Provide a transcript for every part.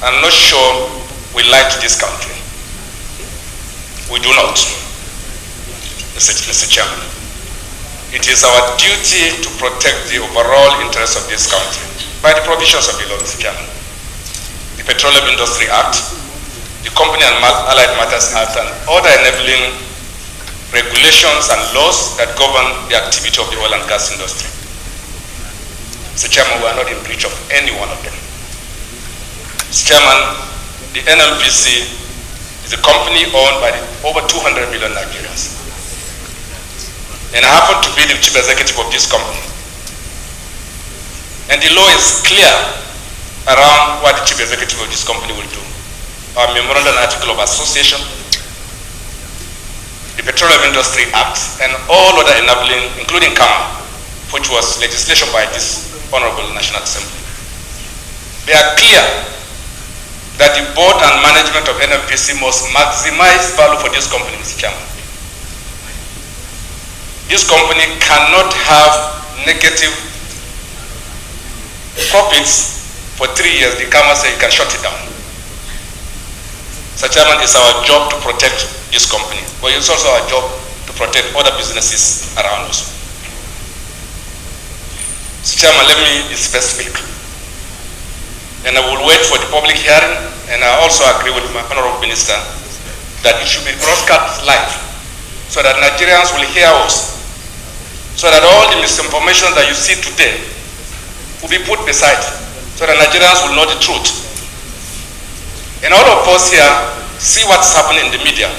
I'm not sure we lie to this country. We do not, Mr. Chairman. It is our duty to protect the overall interests of this country by the provisions of the law, Mr. Chairman. The Petroleum Industry Act, the Company and Allied Matters Act, and other enabling regulations and laws that govern the activity of the oil and gas industry. Mr. Chairman, we are not in breach of any one of them. Mr. Chairman, the NNPC is a company owned by over 200 million Nigerians. And I happen to be the chief executive of this company. And the law is clear around what the chief executive of this company will do. Our Memorandum and Article of Association, the Petroleum Industry Act, and all other enabling, including CAMA, which was legislation by this Honorable National Assembly. They are clear that the board and management of NNPC must maximize value for this company, Mr. Chairman. This company cannot have negative profits for 3 years. The CAMA say you can shut it down. Mr. Chairman, it's our job to protect this company, but it's also our job to protect other businesses around us. Mr. Chairman, let me be specific. And I will wait for the public hearing, and I also agree with my Honorable Minister that it should be broadcast live so that Nigerians will hear us, so that all the misinformation that you see today will be put beside, so that Nigerians will know the truth. And all of us here see what's happening in the media.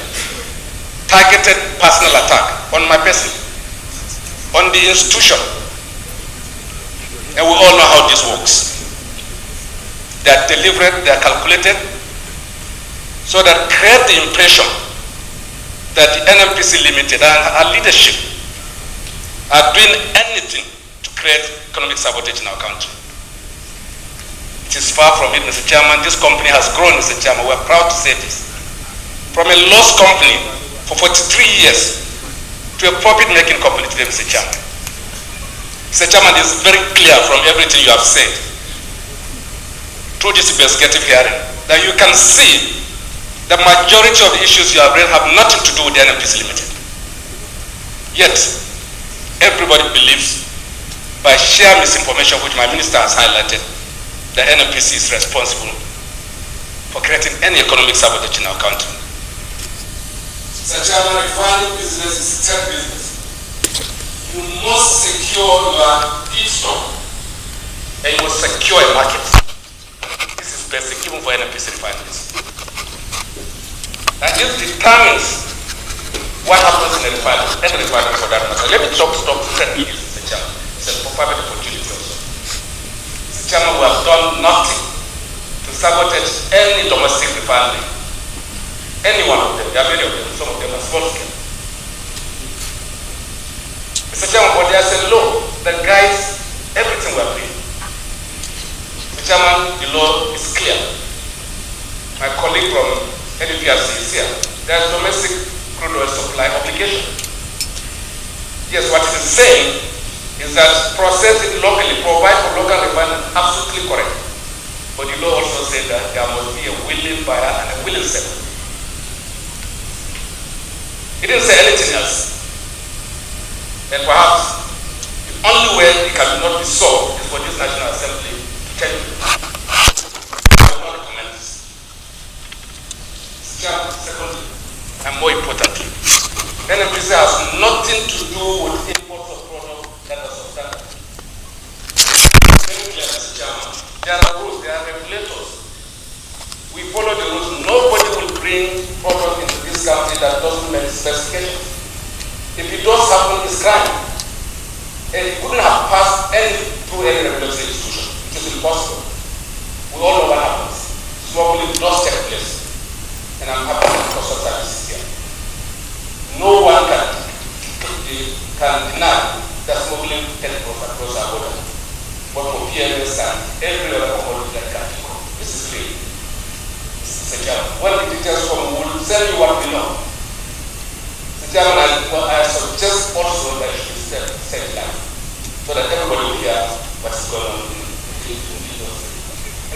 Targeted personal attack on my person, on the institution. And we all know how this works. They are deliberate, they are calculated, so that create the impression that the NNPC Limited and our leadership are doing anything to create economic sabotage in our country. It is far from it, Mr. Chairman. This company has grown, Mr. Chairman. We are proud to say this. From a loss company for 43 years to a profit-making company today, Mr. Chairman. Mr. Chairman, it is very clear from everything you have said through this investigative hearing that you can see the majority of the issues you have raised have nothing to do with the NNPC Limited. Yet, everybody believes, by sheer misinformation which my minister has highlighted, the NNPC is responsible for creating any economic sabotage in our country. Mr. Chairman, refining business is tech business. You must secure your feedstock and you must secure a market. This is basic even for NNPC refineries. And this determines what happens in the refinery, any refinery for that matter. Let me stop tech business, Mr. Chairman. It's a private opportunity also. Mr. Chairman, we have done nothing to sabotage any domestic refinery. Any one of them. There are many of them. Some of them are small scale. Mr. Chairman, but there's a law that guides everything we are doing. Mr. Chairman, the law is clear. My colleague from NNPC is here. There's domestic crude oil supply obligation. Yes, what it is saying is that process it locally, provide for local refinery, absolutely correct. But the law also said that there must be a willing buyer and a willing seller. It didn't say anything else. And perhaps the only way it cannot be solved is for this National Assembly to tell you. I will not recommend this. Secondly, and more importantly, NNPC has nothing to do with imports of products that are substandard. Very clear, Mr. Chairman. There are rules, there are regulators. We follow the rules. Nobody will bring products into this country that doesn't meet specifications. If it does happen, it's crime. And it couldn't have passed through any regulatory institution. It is impossible. We all know what happens. Smuggling does take place. And I'm happy that customs service is here. No one can deny that smuggling takes place across our border. But for PMS and every other commodity that can come. This is real. Mr. Chairman, when the details come, we will tell you what we know. Mr. Chairman, I suggest also that it should be said live so that everybody will hear what is going on in the industry. And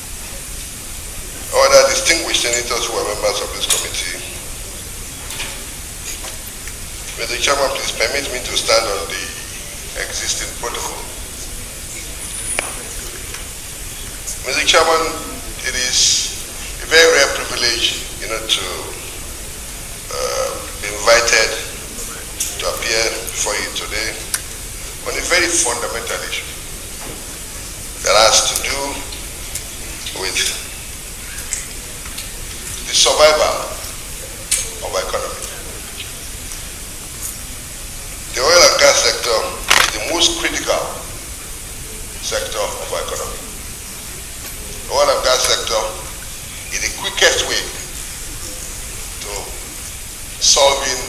Chairman, please permit me to stand on the existing protocol. Mr. Chairman, it is a very rare privilege, to be invited to appear before you today on a very fundamental issue that has to do with the survival of our economy. The oil and gas sector is the most critical sector of our economy. The oil and gas sector is the quickest way to solving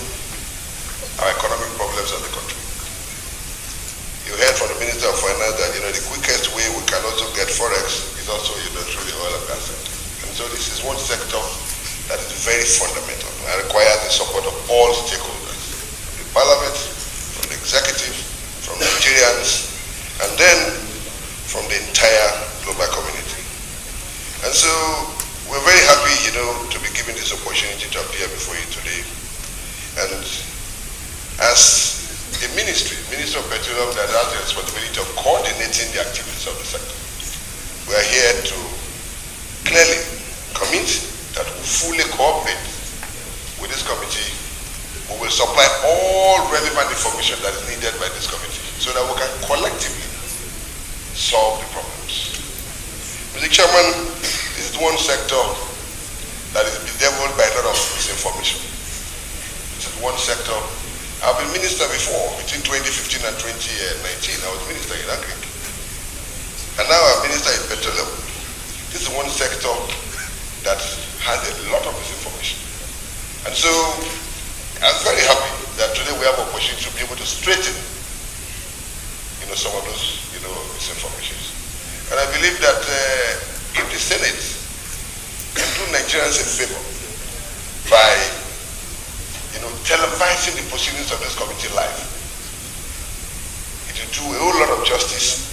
our economic problems of the country. You heard from the Minister of Finance that the quickest way we can also get forex is also through the oil and gas sector. And so this is one sector that is very fundamental and requires the support of all stakeholders, the Parliament, from the executive, from Nigerians, and then from the entire global community. And so we're very happy, to be given this opportunity to appear before you today. And as a Ministry of Petroleum that has the responsibility of coordinating the activities of the sector, we are here to clearly commit that we fully cooperate with this committee. We will supply all relevant information that is needed by this committee so that we can collectively solve the problems. Mr. Chairman, this is one sector that is bedeviled by a lot of misinformation. This is one sector. I've been minister before, between 2015 and 2019. I was minister in Agric. And now I'm minister in Petroleum. This is one sector that has a lot of misinformation. And so I'm very happy that today we have an opportunity to be able to straighten some of those misinformations. And I believe that if the Senate can do Nigerians a favor by televising the proceedings of this committee live, it will do a whole lot of justice,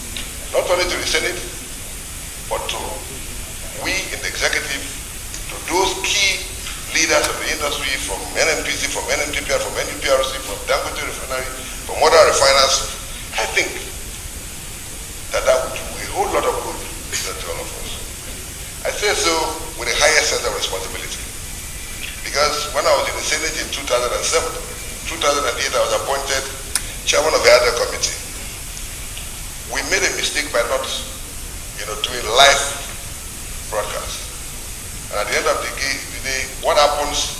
not only to the Senate, but to we in the executive, to those key leaders of the industry, from NNPC, from NNPC, from NUPRC, from Dangote Refinery, from other refiners. I think that would do a whole lot of good to all of us. I say so with a higher sense of responsibility. Because when I was in the Senate in 2007, 2008, I was appointed chairman of the other committee. We made a mistake by not, doing live broadcast. And at the end of the day, what happens,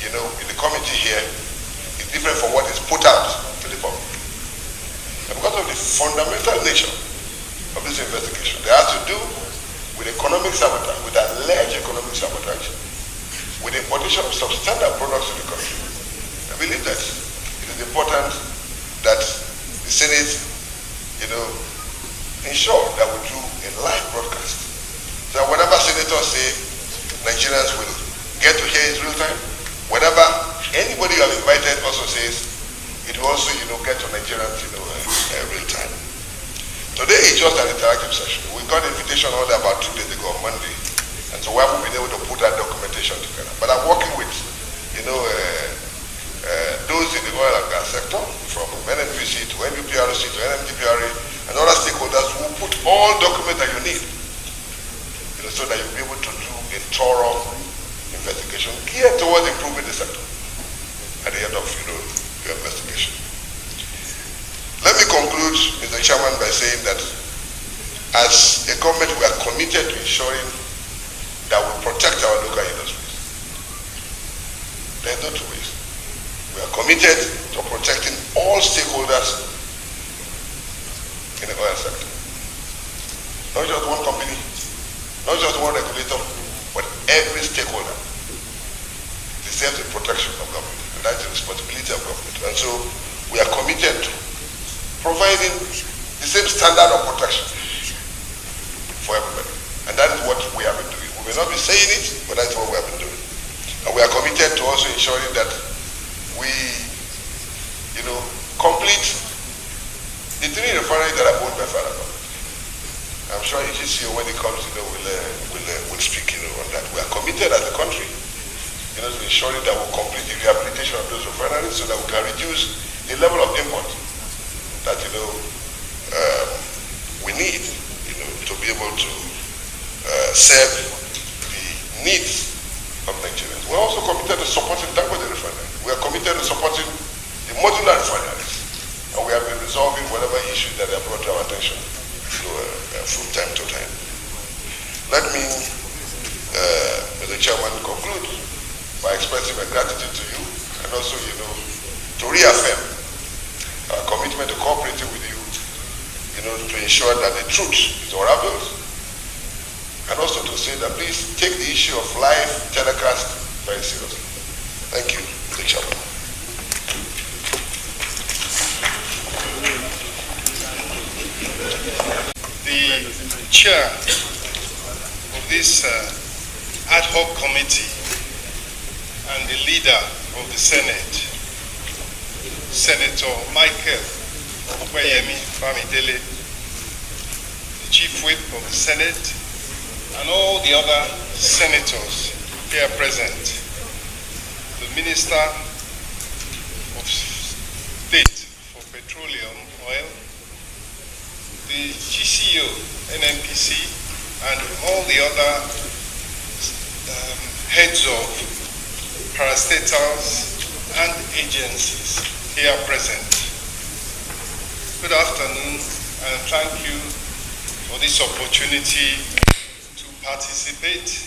in the committee here is different from what is put out to the public. And because of the fundamental nature of this investigation, it has to do with economic sabotage, with alleged economic sabotage, with the importation of substandard products to the country. I believe that it is important that the Senate, ensure that we do a live broadcast. So whatever senators say, Nigerians will get to hear it real time. Whatever anybody you have invited also says, it will also, get to Nigerians, real time. Today is just an interactive session. We got an invitation only about 2 days ago on Monday. And so we haven't been able to put that documentation together. But I'm working with, those in the oil and gas sector, from NNPC to NUPRC to NMDPRA, and other stakeholders who put all documents that you need, so that you'll be able to do a thorough investigation geared towards improving the sector at the end of, your investigation. Let me conclude, Mr. Chairman, by saying that as a government, we are committed to ensuring that we protect our local industries. There's no two ways. We are committed to protecting all stakeholders in the oil sector. Not just one company, not just one regulator, but every stakeholder deserves the protection of government. And that's the responsibility of government. And so we are committed to providing the same standard of protection for everybody. And that is what we have been doing. We may not be saying it, but that's what we have been doing. And we are committed to also ensuring that we, complete the 3 refineries that are owned by federal government. I'm sure EGCO, when it comes, will speak, on that. We are committed as a country, to ensuring that we complete the rehabilitation of those refineries so that we can reduce the level of import that we need to be able to serve the needs of Nigerians. We're also committed to supporting Dangote refinery. We are committed to supporting the modular refineries, and we have been resolving whatever issues that are brought to our attention from time to time. Let me, Mr. Chairman, conclude by expressing my gratitude to you and also, to reaffirm our commitment to cooperating with you, to ensure that the truth is unraveled, and also to say that please take the issue of live telecast very seriously. Thank you, Mr. Chairman. The chair of this ad hoc committee and the leader of the Senate, Senator Michael Okweyemi Bamidele, the chief whip of the Senate, and all the other senators here present, the Minister of State for Petroleum, Oil, the GCO, NNPC, and all the other heads of parastatals and agencies here present. Good afternoon, and thank you for this opportunity to participate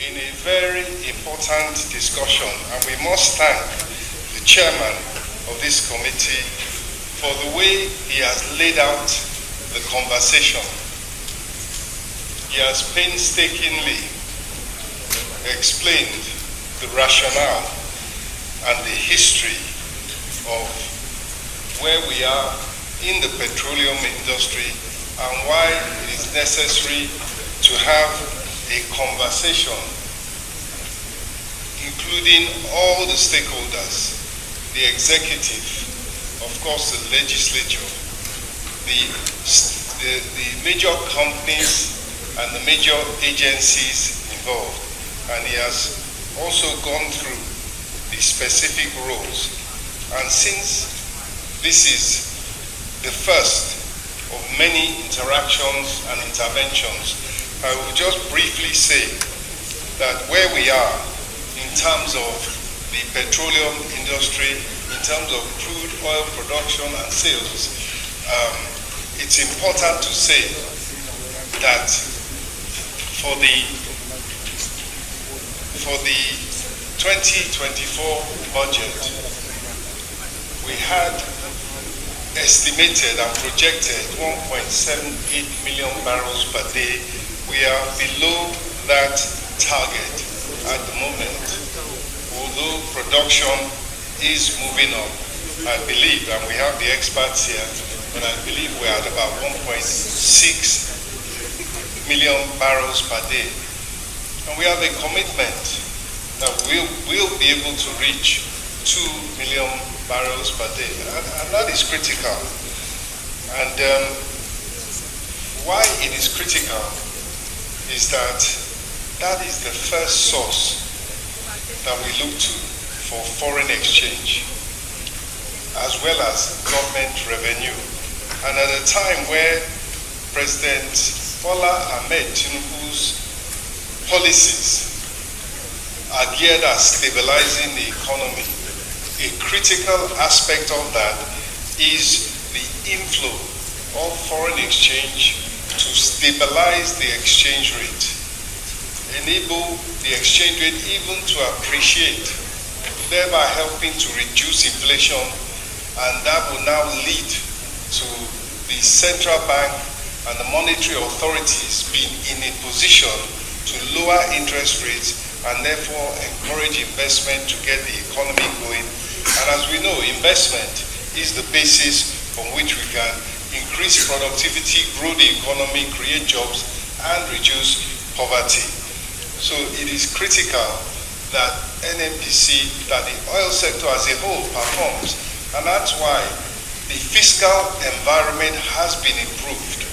in a very important discussion. And we must thank the chairman of this committee for the way he has laid out the conversation. He has painstakingly explained the rationale and the history of where we are in the petroleum industry and why it is necessary to have a conversation including all the stakeholders, the executive, of course the legislature, the major companies and the major agencies involved. And he has also gone through the specific roles. And since this is the first of many interactions and interventions, I will just briefly say that where we are in terms of the petroleum industry, in terms of crude oil production and sales, it's important to say that for the 2024 budget, we had estimated and projected 1.78 million barrels per day. We are below that target at the moment, although production is moving up, I believe, and we have the experts here, but I believe we're at about 1.6 million barrels per day. And we have a commitment that we'll be able to reach 2 million barrels per day, and that is critical. And why it is critical is that is the first source that we look to for foreign exchange, as well as government revenue. And at a time where President Bola Ahmed Tinubu's policies are geared at stabilizing the economy, a critical aspect of that is the inflow of foreign exchange to stabilize the exchange rate, enable the exchange rate even to appreciate, thereby helping to reduce inflation, and that will now lead to the central bank and the monetary authorities being in a position to lower interest rates and therefore encourage investment to get the economy going. And as we know, investment is the basis from which we can increase productivity, grow the economy, create jobs, and reduce poverty. So it is critical that NNPC, that the oil sector as a whole performs. And that's why the fiscal environment has been improved.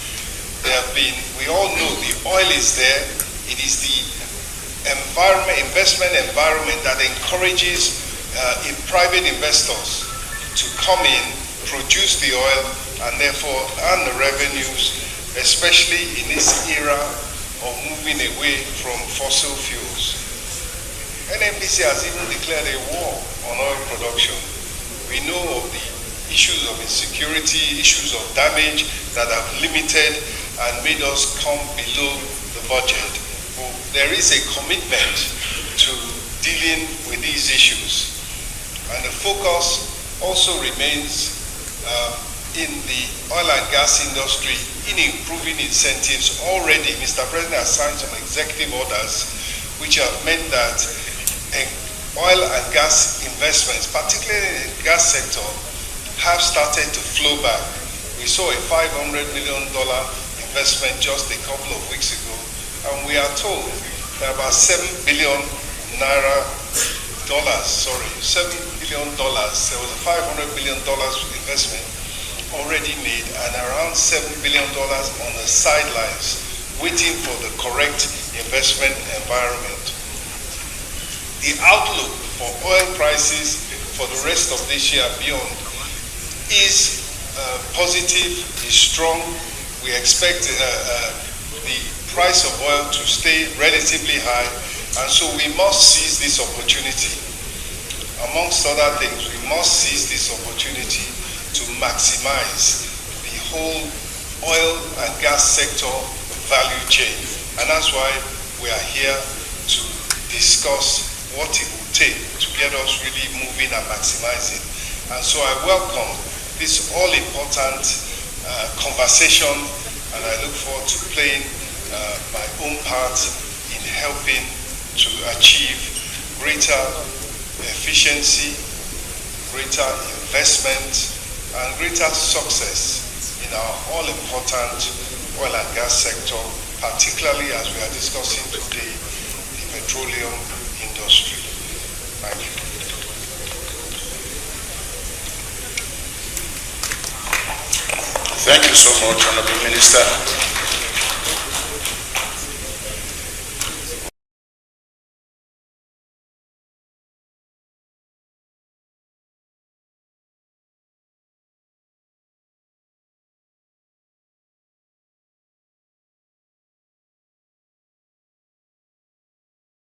We all know the oil is there. It is the investment environment that encourages private investors to come in, produce the oil, and therefore earn the revenues, especially in this era of moving away from fossil fuels. NNPC has even declared a war on oil production. We know of the issues of insecurity, issues of damage that have limited and made us come below the budget. But there is a commitment to dealing with these issues. And the focus also remains in the oil and gas industry in improving incentives. Already, Mr. President has signed some executive orders which have meant that oil and gas investments, particularly in the gas sector, have started to flow back. We saw a $500 million investment just a couple of weeks ago, and we are told that about $7 billion, there was a $500 billion investment already made, and around $7 billion on the sidelines, waiting for the correct investment environment. The outlook for oil prices for the rest of this year and beyond is positive, is strong. We expect the price of oil to stay relatively high, and so we must seize this opportunity. Amongst other things, we must seize this opportunity to maximize the whole oil and gas sector value chain. And that's why we are here to discuss what it will take to get us really moving and maximizing. And so I welcome this all-important conversation, and I look forward to playing my own part in helping to achieve greater efficiency, greater investment, and greater success in our all-important oil and gas sector, particularly as we are discussing today, the petroleum industry. Thank you. Thank you so much, Honorable Minister.